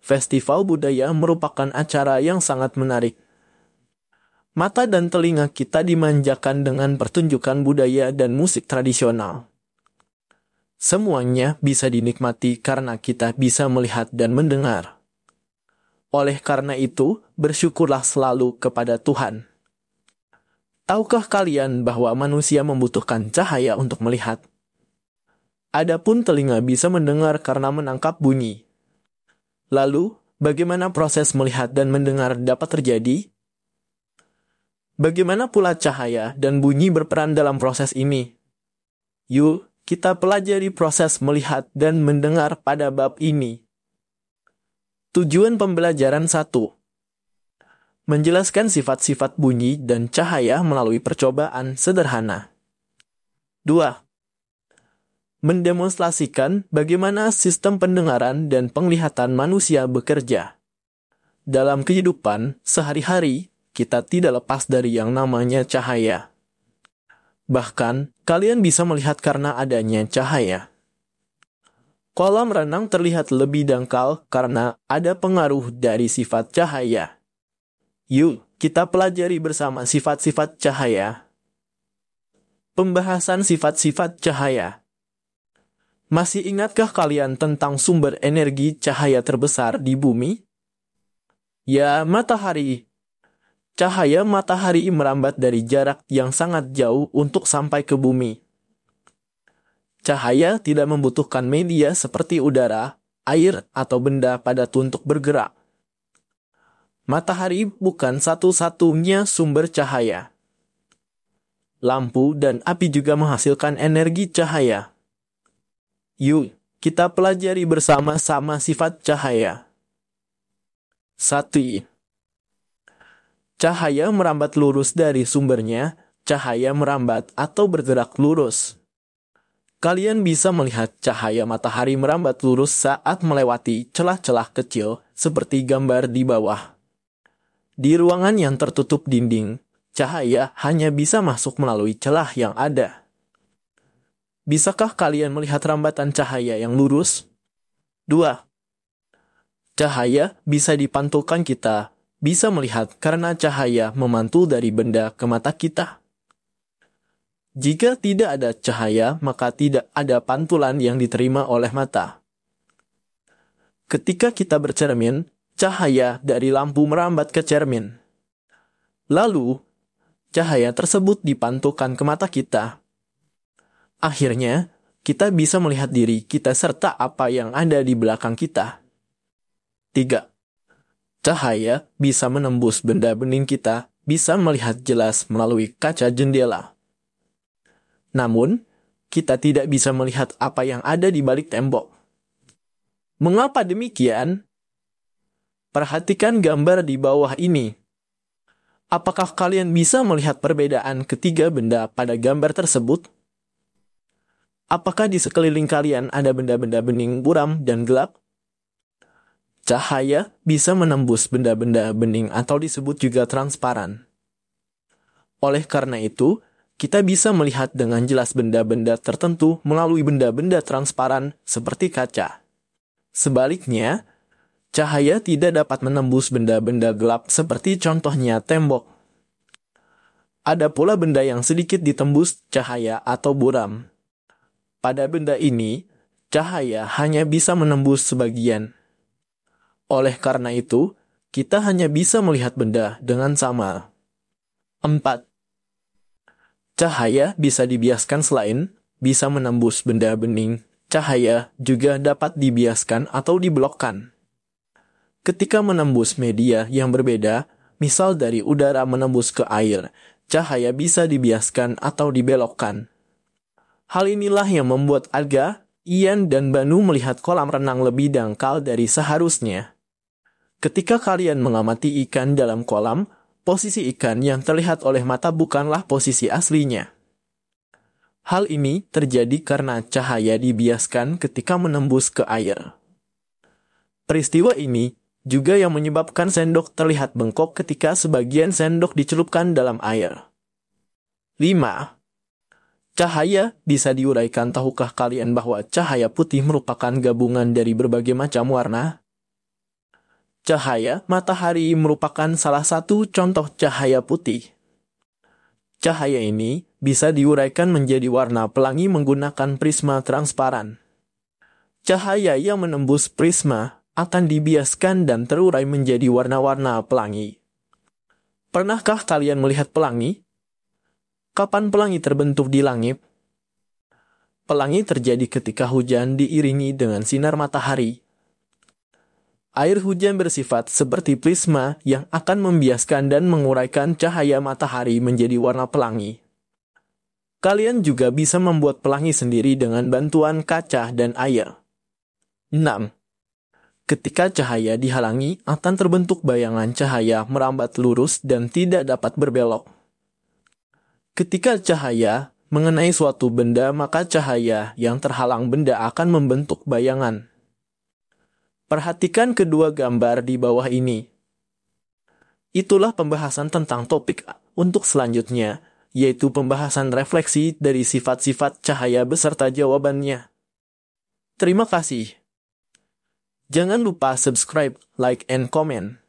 Festival budaya merupakan acara yang sangat menarik. Mata dan telinga kita dimanjakan dengan pertunjukan budaya dan musik tradisional. Semuanya bisa dinikmati karena kita bisa melihat dan mendengar. Oleh karena itu, bersyukurlah selalu kepada Tuhan. Tahukah kalian bahwa manusia membutuhkan cahaya untuk melihat? Adapun telinga bisa mendengar karena menangkap bunyi. Lalu, bagaimana proses melihat dan mendengar dapat terjadi? Bagaimana pula cahaya dan bunyi berperan dalam proses ini? Yuk, kita pelajari proses melihat dan mendengar pada bab ini. Tujuan pembelajaran 1. Menjelaskan sifat-sifat bunyi dan cahaya melalui percobaan sederhana. 2. Mendemonstrasikan bagaimana sistem pendengaran dan penglihatan manusia bekerja. Dalam kehidupan sehari-hari, kita tidak lepas dari yang namanya cahaya. Bahkan, kalian bisa melihat karena adanya cahaya. Kolam renang terlihat lebih dangkal karena ada pengaruh dari sifat cahaya. Yuk, kita pelajari bersama sifat-sifat cahaya. Pembahasan sifat-sifat cahaya. Masih ingatkah kalian tentang sumber energi cahaya terbesar di bumi? Ya, matahari. Cahaya matahari merambat dari jarak yang sangat jauh untuk sampai ke bumi. Cahaya tidak membutuhkan media seperti udara, air, atau benda padat untuk bergerak. Matahari bukan satu-satunya sumber cahaya. Lampu dan api juga menghasilkan energi cahaya. Yuk, kita pelajari bersama-sama sifat cahaya. 1. Cahaya merambat lurus dari sumbernya, cahaya merambat atau bergerak lurus. Kalian bisa melihat cahaya matahari merambat lurus saat melewati celah-celah kecil seperti gambar di bawah. Di ruangan yang tertutup dinding, cahaya hanya bisa masuk melalui celah yang ada. Bisakah kalian melihat rambatan cahaya yang lurus? 2. Cahaya bisa dipantulkan kita, bisa melihat karena cahaya memantul dari benda ke mata kita. Jika tidak ada cahaya, maka tidak ada pantulan yang diterima oleh mata. Ketika kita bercermin, cahaya dari lampu merambat ke cermin. Lalu, cahaya tersebut dipantulkan ke mata kita. Akhirnya, kita bisa melihat diri kita serta apa yang ada di belakang kita. 3. Cahaya bisa menembus benda bening kita, bisa melihat jelas melalui kaca jendela. Namun, kita tidak bisa melihat apa yang ada di balik tembok. Mengapa demikian? Perhatikan gambar di bawah ini. Apakah kalian bisa melihat perbedaan ketiga benda pada gambar tersebut? Apakah di sekeliling kalian ada benda-benda bening, buram, dan gelap? Cahaya bisa menembus benda-benda bening atau disebut juga transparan. Oleh karena itu, kita bisa melihat dengan jelas benda-benda tertentu melalui benda-benda transparan seperti kaca. Sebaliknya, cahaya tidak dapat menembus benda-benda gelap seperti contohnya tembok. Ada pula benda yang sedikit ditembus cahaya atau buram. Pada benda ini, cahaya hanya bisa menembus sebagian. Oleh karena itu, kita hanya bisa melihat benda dengan sama. 4. Cahaya bisa dibiaskan selain bisa menembus benda bening. Cahaya juga dapat dibiaskan atau diblokkan. Ketika menembus media yang berbeda, misal dari udara menembus ke air, cahaya bisa dibiaskan atau dibelokkan. Hal inilah yang membuat Aga, Ian, dan Banu melihat kolam renang lebih dangkal dari seharusnya. Ketika kalian mengamati ikan dalam kolam, posisi ikan yang terlihat oleh mata bukanlah posisi aslinya. Hal ini terjadi karena cahaya dibiaskan ketika menembus ke air. Peristiwa ini juga yang menyebabkan sendok terlihat bengkok ketika sebagian sendok dicelupkan dalam air. 5. Cahaya bisa diuraikan. Tahukah kalian bahwa cahaya putih merupakan gabungan dari berbagai macam warna? Cahaya matahari merupakan salah satu contoh cahaya putih. Cahaya ini bisa diuraikan menjadi warna pelangi menggunakan prisma transparan. Cahaya yang menembus prisma akan dibiaskan dan terurai menjadi warna-warna pelangi. Pernahkah kalian melihat pelangi? Kapan pelangi terbentuk di langit? Pelangi terjadi ketika hujan diiringi dengan sinar matahari. Air hujan bersifat seperti prisma yang akan membiaskan dan menguraikan cahaya matahari menjadi warna pelangi. Kalian juga bisa membuat pelangi sendiri dengan bantuan kaca dan air. 6. Ketika cahaya dihalangi, akan terbentuk bayangan cahaya merambat lurus dan tidak dapat berbelok. Ketika cahaya mengenai suatu benda, maka cahaya yang terhalang benda akan membentuk bayangan. Perhatikan kedua gambar di bawah ini. Itulah pembahasan tentang topik untuk selanjutnya, yaitu pembahasan refleksi dari sifat-sifat cahaya beserta jawabannya. Terima kasih. Jangan lupa subscribe, like, and comment.